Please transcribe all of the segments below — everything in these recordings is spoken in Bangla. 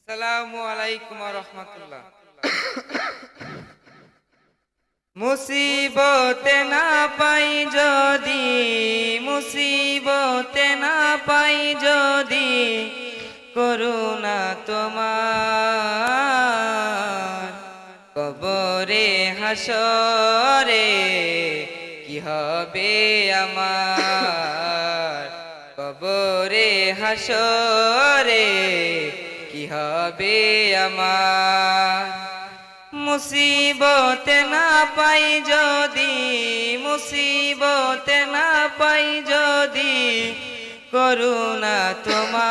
আসসালামু আলাইকুম ওয়া রাহমাতুল্লাহ। মুসিবতে না পাই যদি, মুসিবতে না পাই যদি, করুণা তোমার কবরে হাসরে কি হবে আমার, কবরে হাসরে কি হবে আমার। মুসিবতে না পাই যদি, মুসিবতে না পাই যদি, করুণা তোমার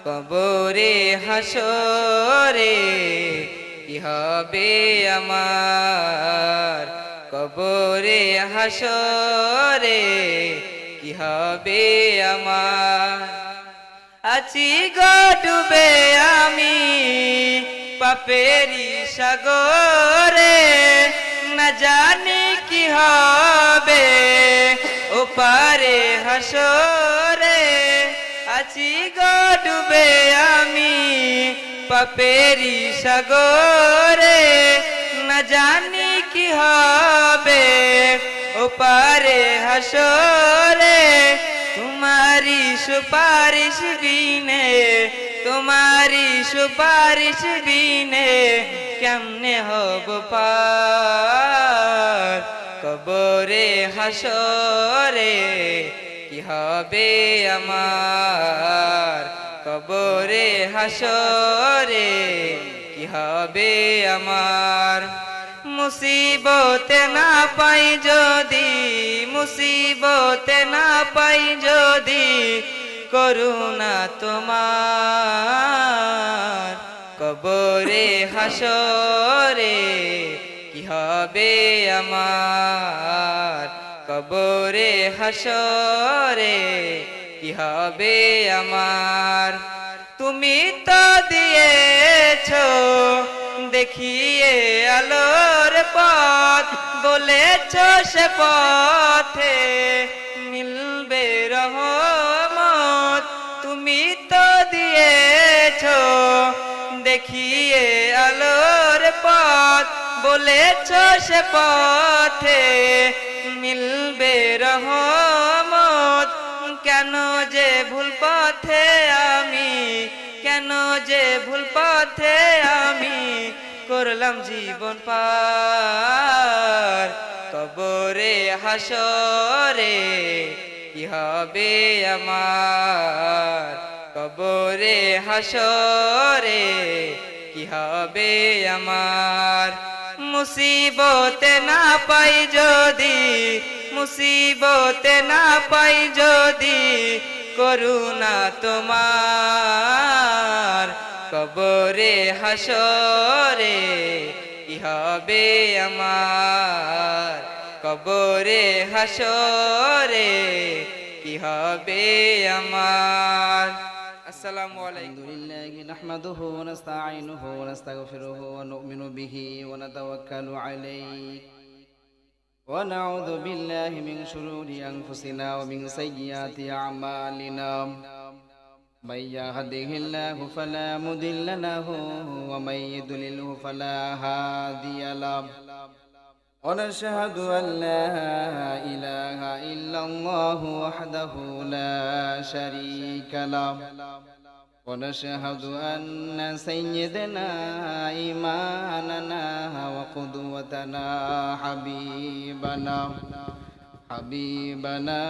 কবরে হাসরে কি হবে আমার, কবরে হাসরে কি হবে আমার। আছি গো ডুবে আমি পাপেরি সাগরে, না জানি কি হবে ওপারে হাসরে। আছি গো ডুবে আমি পাপেরি সাগরে, না জানি কি হবে ওপারে হাসরে। তোমারি সুপারিশ বিনে, তোমারি সুপারিশ বিনে কেমনে হব পার, কবরে হাসরে কি হবে আমার, কবরে হাসরে কি হবে আমার। মুসিবতে না পাই যদি, মুসিবতে না পাই যদি, করুণা তোমার কবরে হাসরে কি হবে আমার, কবরে হাসরে কি হবে আমার। তুমি তো দিয়েছো দেখিয়ে আলোর পথ, বলেছ সে পথে মিলবে রহমত। তুমি তো দিয়েছ দেখিয়ে আলোর পথ, বলেছ সে পথে মিলবে রহমত। কেন যে ভুল পথে আমি, কেন যে ভুল পথে আমি করলাম জীবন পার, কবরে হাসরে কি হবে আমার, কবরে হাসরে কি হবে আমার। মুসিবতে না পাই যদি, মুসিবতে না পাই যদি, করুণা তোমার কবরে হাসরে কি হবে আমার, কবরে হাসরে কি হবে আমার। আসসালামু আলাইকুম। আলহামদুলিল্লাহি নাহমাদুহু ওয়া নাস্তাঈনুহু ওয়া নাস্তাগফিরুহু ওয়া নু'মিনু বিহি ওয়া নাতাওয়াক্কালু আলাইহি ওয়া নাউযু বিল্লাহি মিন শুরুরি আনফুসিনা ওয়া মিন সাইয়্যাতি আ'মালিনা। من يهده الله فلا مضل له ومن يضلله فلا هادي له ونشهد أن لا إله إلا الله وحده لا شريك له ونشهد أن سيدنا إمامنا وقدوتنا حبيبنا طبيبنا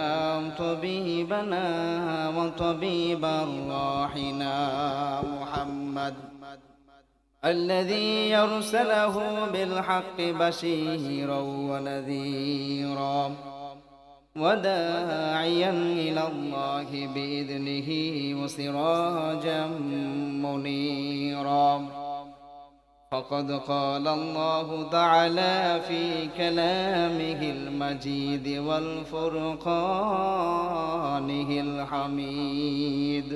وطبيب روحنا محمد الذي يرسله بالحق بشيرا ونذيرا وداعيا إلى الله بإذنه وسراجا منيرا. فقد قال الله تعالى في كلامه المجيد والفرقانه الحميد: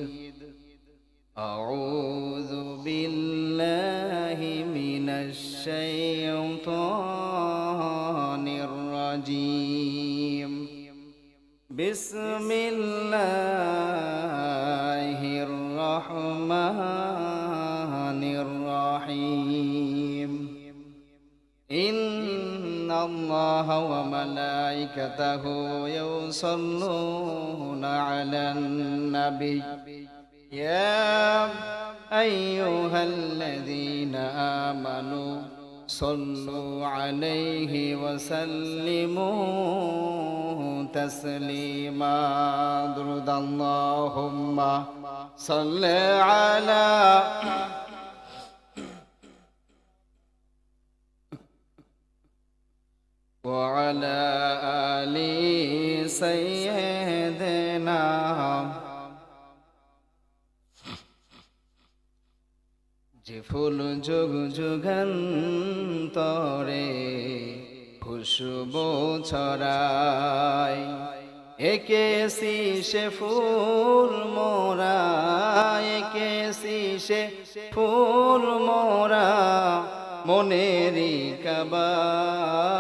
أعوذ بالله من الشيطان الرجيم. بسم الله الرحمن الله وملائكته يصلون على النبي يا أيها الذين آمنوا صلوا عليه وسلموا تسليما درود اللهم صل على وعلى آل سيدنا যে ফুল যুগ যুগান্তরে খুশবু ছড়ায় একে সে ফুল মোরা একে সে ফুল মোরা মনেরি কাবাই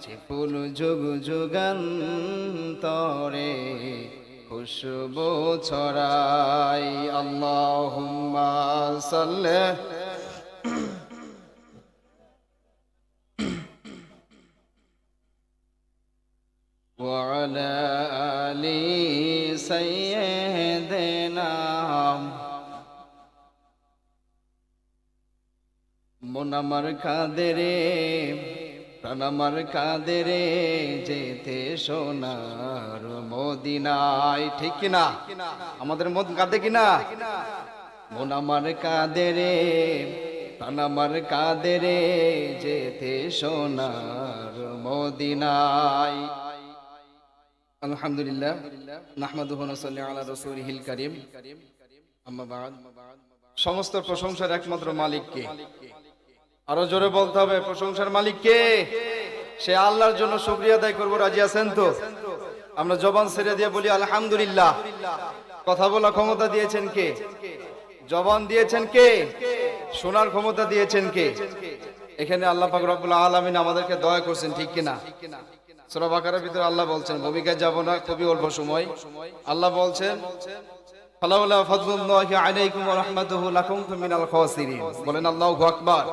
যে ফুল যুগ যুগান্তরে খুশবু ছড়াই আল্লাহুম্মা সাল্লি ওয়া আলা আলি সাইয়্যিদিনা মন আমার কাঁদে রে প্রাণ আমার কাঁদে রে যেতে সোনার মদিনায় ঠিক কিনা আমাদের মন কাঁদে কিনা মন আমার কাঁদে রে প্রাণ আমার কাঁদে রে যেতে সোনার মদিনায় আলহামদুলিল্লাহ নাহমাদুহু ওয়া নুসাল্লি আলা রাসূলিহিল কারীম আম্মা বা'দ সমস্ত প্রশংসার একমাত্র মালিক কে আরো জোরে বলতে হবে প্রশংসার মালিক কে সে আল্লাহর জন্য শুকরিয়া আদায় করব রাজি আছেন তো আমরা জবান ছেড়ে দিয়ে বলি আলহামদুলিল্লাহ কথা বলার ক্ষমতা দিয়েছেন কে জবান দিয়েছেন কে শোনার ক্ষমতা দিয়েছেন কে এখানে আল্লাহ পাক রব্বুল আলামিন আমাদেরকে দয়া করেছেন ঠিক কি না সূরা বাকারার ভিতরে আল্লাহ বলছেন ভূমিকায় যাব না খুবই অল্প সময় আল্লাহ বলছেন ফালাউলা ফাদলুল্লাহি আলাইকুম ওয়া রাহমাতুহু লাকুনতুম মিনাল খাসিরিন বলেন আল্লাহু আকবার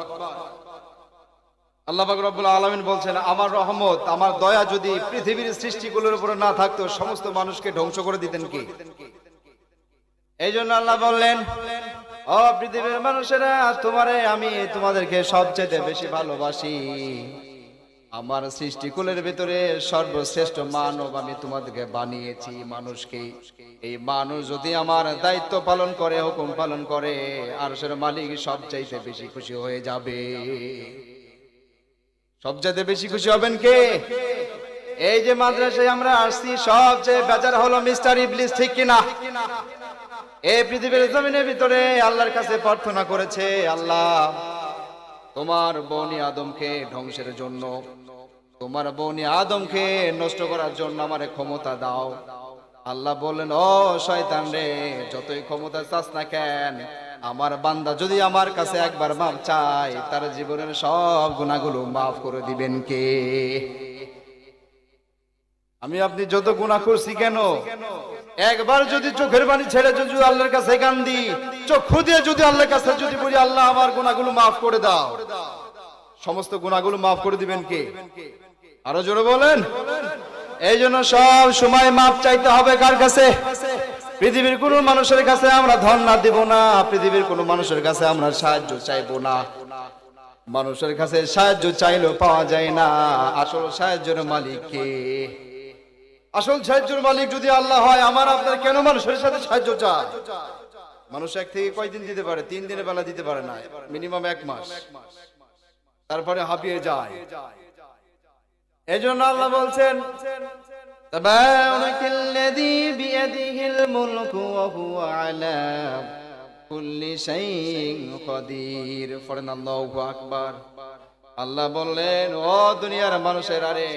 আল্লাহ পাক রব্বুল আলামিন বলছেন আমার রহমত আমার দয়া যদি পৃথিবীর সৃষ্টিগুলোর উপর না থাকতো সমস্ত মানুষকে ধ্বংস করে দিতেন কে এইজন্য আল্লাহ বললেন ও পৃথিবীর মানুষেরা তোমারে আমি তোমাদেরকে সবচেয়ে বেশি ভালোবাসি আমার সৃষ্টিকুলের ভিতরে সর্বশ্রেষ্ঠ মানব আমি তোমাদেরকে বানিয়েছি মানুষকে এই মানুষ যদি আমার দায়িত্ব পালন করে হুকুম পালন করে আরশের মালিক সবচাইতে বেশি খুশি হয়ে যাবে সবচাইতে বেশি খুশি হবেন কে এই যে মাদ্রাসায় আমরা আসছি সবচেয়ে বেজার হলো মিস্টার ইবলিস ঠিক কিনা এই পৃথিবীর জমিনের ভিতরে আল্লাহর কাছে প্রার্থনা করেছে আল্লাহ তোমার বনি আদমকে ধ্বংসের জন্য তোমার বনি আদমকে নষ্ট করার জন্য আমারে ক্ষমতা দাও আল্লাহ বললেন ও শয়তান রে যতই ক্ষমতা চাস না কেন আমার বান্দা যদি আমার কাছে একবার মাফ চায় তার জীবনের সব গুনাহগুলো মাফ করে দিবেন কে আমি আপনি যত গুনাহ করছি কেন একবার যদি চোখের পানি ছেড়ে যদি আল্লাহর কাছে কান্দি চক্ষু দিয়ে যদি আল্লাহর কাছে যদি বলি আল্লাহ আমার গুনাহগুলো মাফ করে দাও সমস্ত গুনাহগুলো মাফ করে দিবেন কে আরো জোরে বলেন এই জন্য সব সময় মাফ চাইতে হবে কার কাছে পৃথিবীর কোন মানুষের কাছে আমরা ধন না দিব না পৃথিবীর কোন মানুষের কাছে আমরা সাহায্য চাইবো না মানুষের কাছে সাহায্য চাইলেও পাওয়া যায় না আসল সাহায্যের মালিক কে আসল সাহায্যের মালিক যদি আল্লাহ হয় আমার আপনার কেন মানুষের সাথে সাহায্য চায় মানুষ এক থেকে কয়দিন দিতে পারে 3 দিনের বেলা দিতে পারে না মিনিমাম 1 মাস তারপরে হাঁপিয়ে যায় এজন্য আল্লাহ বলছেন তাবারাকাল্লাযী বিয়াদিহিল মুলকু ওয়া হুয়া আলা কুল্লি শাইইন কাদির পড়েন আল্লাহু আকবার আল্লাহ বললেন ও দুনিয়ার মানুষেরা রে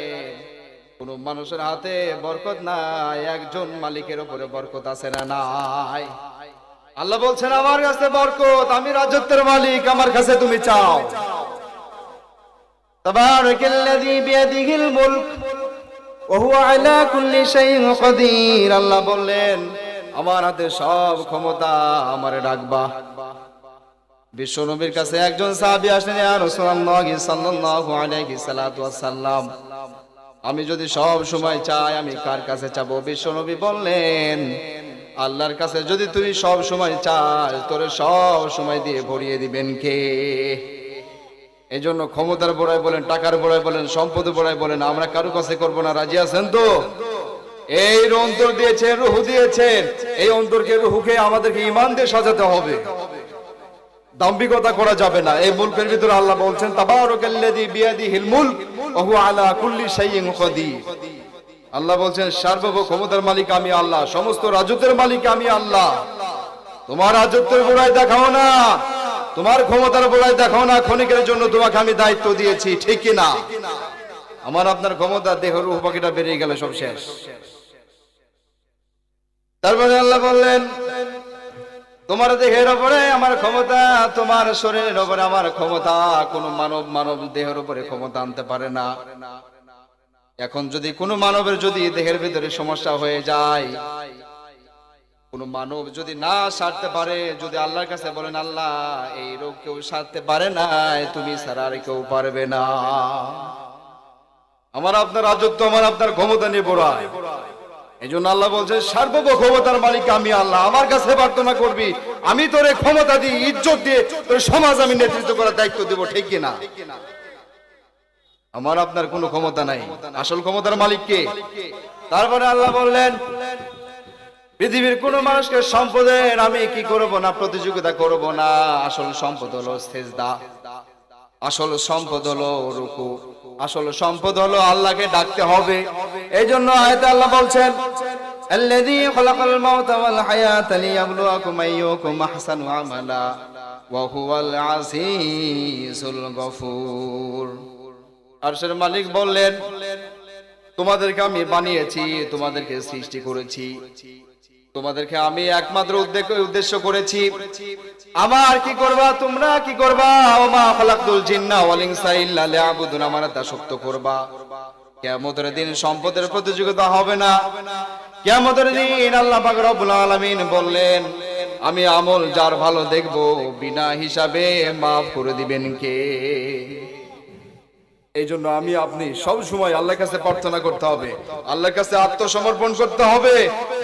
কোন মানুষের হাতে বরকত নাই একজন মালিকের উপরে বরকত আছে না নাই আল্লাহ বলছেন আমার কাছে বরকত আমি রাজত্বের মালিক আমার কাছে তুমি চাও তাবারাকাল্লাযী বিয়াদিহিল মুলক ওয়া হুয়া আলা কুল্লি শাইইন কাদির আল্লাহ বললেন আমার হাতে সব ক্ষমতা আমারে ডাকবা বিশ্বনবীর কাছে একজন সাহাবী আসলেন, ইয়া রাসূলুল্লাহ সাল্লাল্লাহু আলাইহি সাল্লাতু ওয়াসাল্লাম, আমি যদি সব সময় চাই আমি কার কাছে চাবো? বিশ্বনবী বললেন, আল্লাহর কাছে যদি তুমি সব সময় চাস, তোরে সব সময় দিয়ে ভরিয়ে দিবেন কে? এই জন্য ক্ষমতার বড়াই বলেন, টাকার বড়াই বলেন, সম্পদ বড়াই বলেন, আমরা কারো কাছে করবো না। রাজি আছেন তো? এই অন্তর দিয়েছেন, রূহ দিয়েছেন, এই অন্তরকে রূহকে আমাদেরকে ঈমান দিয়ে সাজাতে হবে, দাম্ভিকতা করা যাবে না। এই মুলকের ভিতরে আল্লাহ বলছেন, তাবারাকাল্লাযী বিয়াদিহিল মুলক ওয়া হুয়া আলা কুল্লি শাইইন কাদির। আল্লাহ বলছেন, সার্বভৌম ক্ষমতার মালিক আমি আল্লাহ, সমস্ত রাজত্বের মালিক আমি আল্লাহ। তোমার রাজত্বের বড়াই দেখাও না, তোমার ক্ষমতার বড়াই দেখাও না, ক্ষণিকের জন্য তোমাকে আমি দায়িত্ব দিয়েছি, ঠিক কি না? আমার আপনার ক্ষমতা, দেহ রূহ পাখিটা বেরিয়ে গেলে সব শেষ। তারপরে আল্লাহ বললেন, তোমার দেহের উপরে আমার ক্ষমতা, তোমার শরীরের উপরে আমার ক্ষমতা, কোন মানব দেহের উপরে ক্ষমতা আনতে পারে না। এখন যদি কোনো মানবের যদি দেহের ভিতরে সমস্যা হয়ে যায়, কোন মানব যদি না সারতে পারে, যদি আল্লাহর কাছে বলেন, আল্লাহ এই রোগ কেউ সারতে পারে না, তুমি ছাড়া আর কেউ পারবে না। আমার আপনার রাজত্ব, আমার আপনার ক্ষমতা নিয়ে বড়াই। এই জন্য আল্লাহ বলছে, সার্বভৌম ক্ষমতার মালিক আমি আল্লাহ, আমার কাছে প্রার্থনা করবি, আমি তোরে ক্ষমতা দিই, ইজ্জত দিয়ে তোর সমাজ আমি নেতৃত্ব করার দায়িত্ব দেব, ঠিক কিনা? আমার আপনার কোনো ক্ষমতা নাই, আসল ক্ষমতার মালিক কে? তারপরে আল্লাহ বললেন, পৃথিবীর কোন মানুষকে সম্পদের আমি কি করব না, প্রতিযোগিতা করব না। আসল সম্পদ হলো সিজদা, আসল সম্পদ হলো রুকু, আসল সম্পদ হলো আল্লাহকে ডাকতে হবে। এই জন্য আয়াতে আল্লাহ বলছেন, আল্লাযী খালাকাল মাউতা ওয়াল হায়াতা লিয়াবলুয়াকুম আইয়ুকুম আহসানু আমালা ওয়া হুয়াল আজিজুল গফুর। আরশের মালিক বললেন, তোমাদেরকে আমি বানিয়েছি, তোমাদেরকে সৃষ্টি করেছি, তোমাদেরকে আমি একমাত্র উদ্দেশ্য করেছি আমার কি করবা, তোমরা কি করবা। ওমা খালাকতুল জিন্না ওয়াল ইনসা ইল্লা লিয়াবুদুন, আমার দাসত্ব করবা। কিয়ামতের দিন সম্পদের প্রতিযোগিতা হবে না। কিয়ামতের দিন আল্লাহ পাক রব্বুল আলামিন বললেন, আমি আমল যার ভালো দেখব, বিনা হিসাবে মাফ করে দিবেন কে? এই জন্য আমি আপনি সব সময় আল্লাহর কাছে প্রার্থনা করতে হবে, আল্লাহর কাছে আত্মসমর্পণ করতে হবে।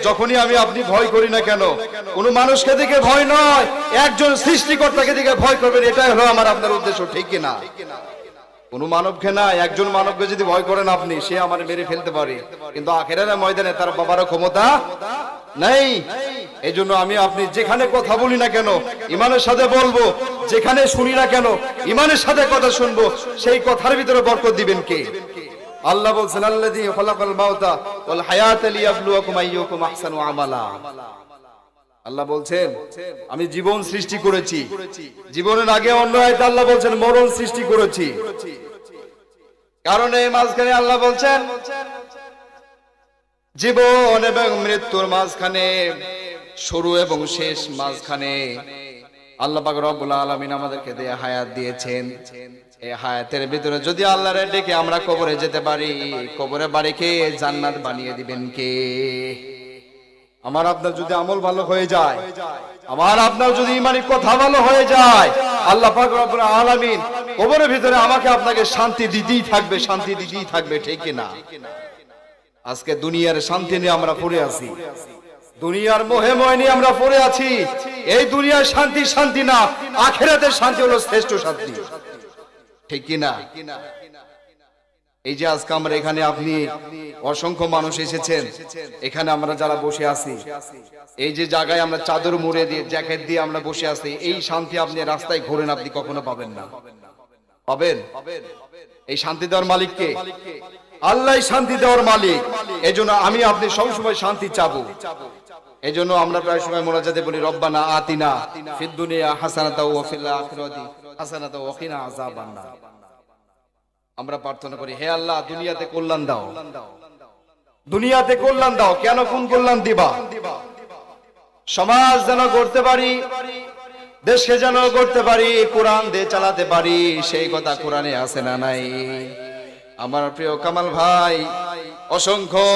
যখনই আমি আপনি ভয় করি না কেন, কোন মানুষকে দেখে ভয় নয়, একজন সৃষ্টিকর্তাকে দেখে ভয় করবেন, এটাই হলো আমার আপনার উদ্দেশ্য, ঠিক কিনা? কোন মানবকে না, একজন মানবকে যদি ভয় করেন আপনি, সে আমার মেরে ফেলতে পারে, কিন্তু আখিরাতের ময়দানে তার বাবারও ক্ষমতা নাই। এই জন্য আমি আপনি যেখানে কথা বলি না কেন ইমানের সাথে বলবো, যেখানে শুনি না কেন ইমানের সাথে কথা শুনবো, সেই কথার ভিতরে বরকত দিবেন কে? আল্লাহ বলছেন, আল্লাযী খালাকাল মাউতা ওয়াল হায়াতা লিয়াবলুয়াকুম আইয়ুকুম আহসানু আমালা। আল্লাহ বলছেন, আমি জীবন সৃষ্টি করেছি, জীবনের আগে অন্য আয়াতে আল্লাহ বলছেন মরণ সৃষ্টি করেছি। কারণ এই মাঝখানে আল্লাহ বলছেন, জীবন এবং মৃত্যুর মাঝখানে, শুরু এবং শেষ মাঝখানে আল্লাহ পাক রব্বুল আলামিন আমাদেরকে দেয়া হায়াত দিয়েছেন। এই হায়াতের ভিতরে যদি আল্লাহর ডেকে আমরা কবরে যেতে পারি, কবরে বাড়িকে জান্নাত বানিয়ে দিবেন কে? আমার আপনার যদি আমল ভালো হয়ে যায়, আমার আপনার যদি ঈমানি কথা ভালো হয়ে যায়, আল্লাহ পাক রব্বুল আলামিন কবরের ভিতরে আমাকে আপনাকে শান্তি দিতেই থাকবে, শান্তি দিতেই থাকবে, ঠিক কি না? আজকে দুনিয়ার শান্তি নিয়ে আমরা পড়ে আছি, দুনিয়ার মোহে মোহে নিয়ে আমরা পড়ে আছি। এই দুনিয়ার শান্তি শান্তি না, আখিরাতের শান্তি হলো শ্রেষ্ঠ শান্তি, ঠিক কি না? এই যে আজকে আমরা এখানে, আপনি অসংখ্য মানুষ এসেছেন, এখানে আমরা যারা বসে আছি, এই যে জায়গায় আমরা চাদর মুড়ে দিয়ে জ্যাকেট দিয়ে আমরা বসে আছি, এই শান্তি আপনি রাস্তায় ঘোরেন আপনি কখনো পাবেন না। পাবেন? এই শান্তি দেওয়ার মালিক কে? আল্লাহ শান্তি দেওয়ার মালিক। এই জন্য আমি আপনি সবসময় শান্তি চাবো। এই জন্য আমরা প্রায় সময় মোনাজাতে বলি, রব্বানা আতিনা ফিদ দুনিয়া হাসানাতাও ওয়া ফিল আখিরাতি হাসানাতাও ওয়া কিনা আযাবান্নার। আমরা প্রার্থনা করি, হে আল্লাহ দুনিয়াতে কল্যাণ দাও, দুনিয়াতে কল্যাণ দাও। কেন, কোন কল্যাণ দিবা? সমাজ যেন গড়তে পারি, দেশকে যেন গড়তে পারি, কোরআন দিয়ে চালাতে পারি, সেই কথা কোরআনে আছে না নাই? আমার প্রিয় কামাল ভাই, অসংখ্য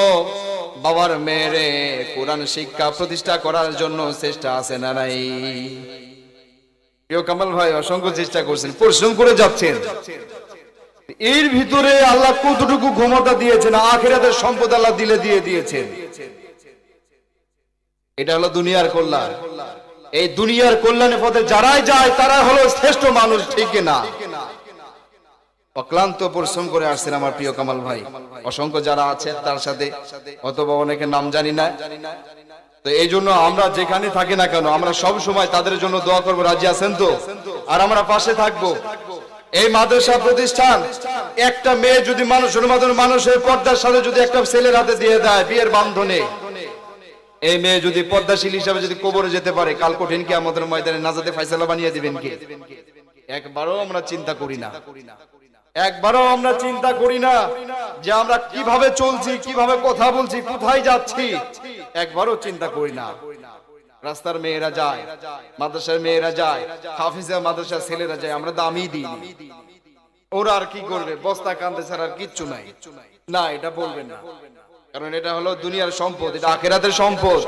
বাবার মেয়েরে কোরআন শিক্ষা প্রতিষ্ঠা করার জন্য চেষ্টা আছে না নাই? প্রিয় কামাল ভাই অসংখ্য চেষ্টা করছেন, পরিশ্রম করে যাচ্ছেন। এর ভিতরে আল্লাহ কতটুকু ক্ষমতা দিয়েছেন, আখিরাতের সম্পদ আল্লাহ দিয়ে দিয়েছেন। এটা হলো দুনিয়ার কল্যাণ। এই দুনিয়ার কল্যাণের পথে যারাই যায় তারা হলো শ্রেষ্ঠ মানুষ, ঠিক না? অক্লান্ত পরিশ্রম করে আসছেন আমার প্রিয় কামাল ভাই। অসংখ্য যারা আছেন তার সাথে অথবা অনেকে নাম জানি না, তো এই জন্য আমরা যেখানে থাকি না কেন আমরা সব সময় তাদের জন্য দোয়া করবো। রাজি আছেন তো? আর আমরা পাশে থাকবো। এই মাদ্রাসা প্রতিষ্ঠান একটা মেয়ে যদি মানুষের পর্দার সাথে যদি একটা ছেলের হাতে দিয়ে দেয় বিয়ের বান্ধনে, এই মেয়ে যদি পর্দাশীল হিসাবে যদি কবরে যেতে পারে, কাল কঠিন কিয়ামতের ময়দানে নাজাতে ফয়সালা বানিয়ে দিবেন কে? একবারও আমরা চিন্তা করি না, একবারও আমরা চিন্তা করি না যে আমরা কিভাবে চলছি, কিভাবে কথা বলছি, কোথায় যাচ্ছি, একবারও চিন্তা করি না। রাস্তার মেয়েরা যায়, মাদ্রাসার মেয়েরা যায়, হাফিজা মাদ্রাসার ছেলেরা যায়, আমরা দামই দিই। ওরা আর কি করবে? বস্তা কান্দে ছাড়া আর কিচ্ছু নাই। না, এটা বলবেন না, কারণ এটা হলো দুনিয়ার সম্পদ, এটা আখিরাতের সম্পদ।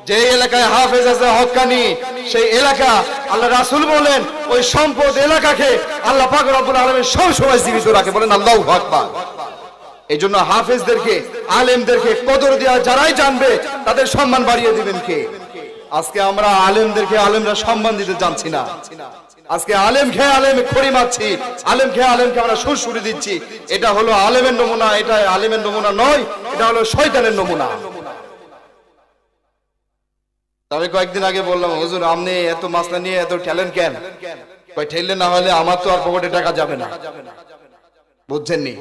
যে এলাকায় হাফেজ আছে হক্কানি, সেই এলাকা আল্লাহ রাসূল বলেন ওই সম্পদ এলাকাকে আল্লাহ পাক রব্বুল আলামিন সব সময় জীবিত রাখে। বলেন আল্লাহু আকবার। এই জন্য হাফেজদেরকে, আলেমদেরকে কদর দেওয়া যারাই জানবে তাদের সম্মান বাড়িয়ে দিবেন কে? আজকে আমরা আলেমদেরকে আলেমরা সম্মান দিতে জানছি না। আজকে আলেম খেয়ে আলেমে খড়ি মারছি, আলেম খেয়ে আলেমকে আমরা সুরসুরি দিচ্ছি। এটা হলো আলেমের নমুনা, এটা আলেমের নমুনা নয়, এটা হলো শয়তানের নমুনা। তবে কয়েকদিন আগে বললাম, হুজুর আপনি এত মাসলা নিয়ে এত ট্যালেন্ট কেন? কই ঠেললে না হলে আমার তো আর পকেটে টাকা যাবে না। বুঝছেননি?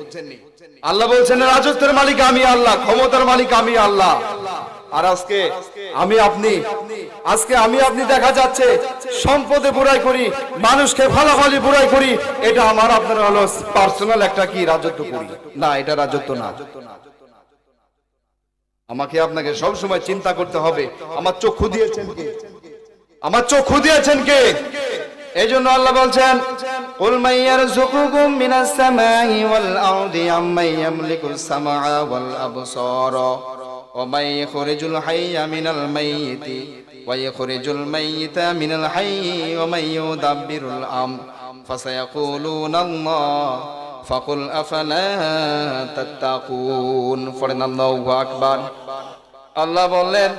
আল্লাহ বলছেন রাজত্বের মালিক আমি আল্লাহ, ক্ষমতার মালিক আমি আল্লাহ। আর আজকে আমি আপনি দেখা যাচ্ছে সম্পদে বুড়াই করি, মানুষকে ভালোভাবে বুড়াই করি, এটা আমার আপনার হলো পার্সোনাল একটা কি রাজত্ব করি? না, এটা রাজত্ব না। আমাকে আপনাকে সব সময় চিন্তা করতে হবে, আমার চক্ষু দিয়েছেন কে? আমার চক্ষু দিয়েছেন কে? এই জন্য আল্লাহ বলছেন কুল মাইয়ারযুকুকুম মিনাস সামাই ওয়াল আরদি আম্মাই ইয়ামলিকুস সামাআ ওয়াল আবসারা ওয়া মান ইখরিজুল হাইয়্যা মিনাল মাইয়িতি ওয়া ইখরিজুল মাইয়িতা মিনাল হাইয়্যি ওয়া মান ইউদাব্বিরুল আমর ফাসায়াকুলুনা আল্লাহ ফাকুল আফালা তাত্তাকুন। আল্লাহু আকবার। আল্লাহ বললেন,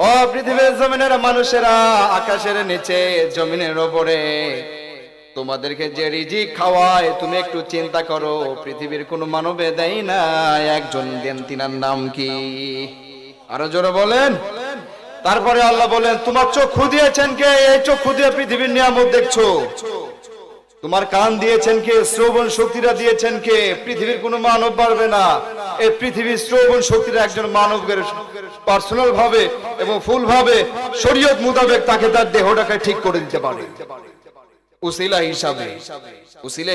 ও পৃথিবীর জমিনের মানুষেরা, আকাশের নিচে জমিনের উপরে তোমাদেরকে যে রিজিক খাওয়ায় তুমি একটু চিন্তা করো, পৃথিবীর কোন মানবে দেয় না, একজন দেন, তিনার নাম কি? আরো জোরে বলেন। তারপরে আল্লাহ বলেন, তোমার চক্ষু দিয়েছেন কে? এই চক্ষু দিয়ে পৃথিবীর নিয়ামত দেখছো। তোমার কান দিয়েছেন কে? শ্রবণ শক্তিটা দিয়েছেন কে? পৃথিবীর কোনো মানব পারবে না এই পৃথিবীর শ্রবণ শক্তিটা একজন মানবের পার্সোনাল ভাবে এবং ফুল ভাবে শরীয়ত মোতাবেক তাকে তার দেহটাকে ঠিক করে দিতে পারে। উসিলা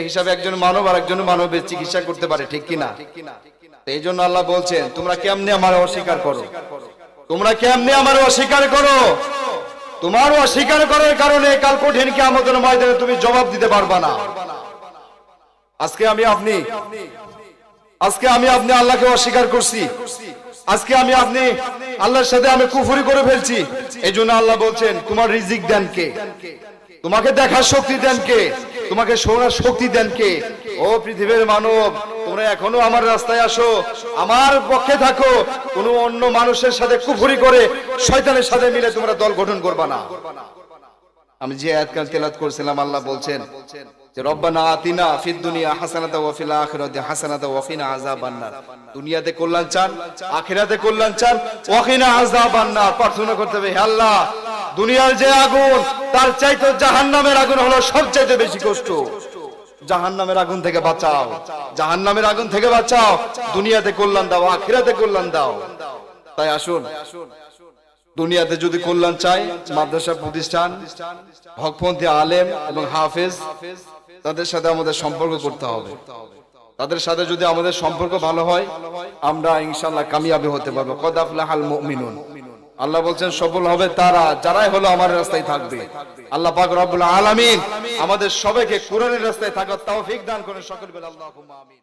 হিসাবে একজন মানব আর একজন মানবের চিকিৎসা করতে পারে, ঠিক কিনা? এই জন্য আল্লাহ বলছেন, তোমরা কেমনে আমার অস্বীকার করো? তোমরা কেমনে আমার অস্বীকার করো? তোমার অস্বীকার করার কারণে কাল কঠিন কিয়ামতের ময়দানে তুমি জবাব দিতে পারবা না। আজকে আমি আপনি আল্লাহকে অস্বীকার করছি, আজকে আমি আপনি আল্লাহর সাথে আমি কুফরি করে ফেলছি। এই জন্য আল্লাহ বলছেন, তোমার রিজিক দেন কে? তোমাকে দেখার শক্তি দেন কে? তোমাকে শোনার শক্তি দেন কে? ও পৃথিবীর মানব, তোমরা এখনো আমার রাস্তায় আসো, আমার পক্ষে থাকো, কোনো অন্য মানুষের সাথে কুফরি করে শয়তানের সাথে মিলে তোমরা দল গঠন করবা না। আমি যে আয়াতকাল তেলাওয়াত করছিলাম, আল্লাহ বলছেন যে রব্বানা আতিনা ফিদ দুনিয়া হাসানাতাও ওয়া ফিল আখিরাতি হাসানাতাও ওয়া কিনা আযাবান্নার। দুনিয়াতে কল্যাণ চান, আখিরাতে কল্যাণ চান, ওয়া কিনা আযাবান্নার। প্রার্থনা করতে হবে, হে আল্লাহ, দুনিয়ার যে আগুন তার চাইতে জাহান্নামের আগুন হলো সবচেয়ে বেশি কষ্ট। জাহান্নামের আগুন থেকে বাঁচাও, জাহান্নামের আগুন থেকে বাঁচাও। দুনিয়াতে কল্যাণ দাও, আখিরাতে কল্যাণ দাও। তাই আসুন, দুনিয়াতে যদি কল্যাণ চাই, মাদ্রাসা প্রতিষ্ঠান, হকপন্থী আলেম এবং হাফেজ, তাদের সাথে আমাদের সম্পর্ক করতে হবে। তাদের সাথে যদি আমাদের সম্পর্ক ভালো হয়, আমরা ইনশাআল্লাহ কামিয়াবি হতে পারবো। কদ আফলাহাল মুমিনুন। আল্লাহ বলছেন, সফল হবে তারা যারাই হলো আমার রাস্তায় থাকবে। আল্লাহ পাক রব্বুল আলামিন আমাদের সবাইকে কোরআনের রাস্তায় থাকার তৌফিক দান করেন। সকল বলে আল্লাহুম্মা আমিন।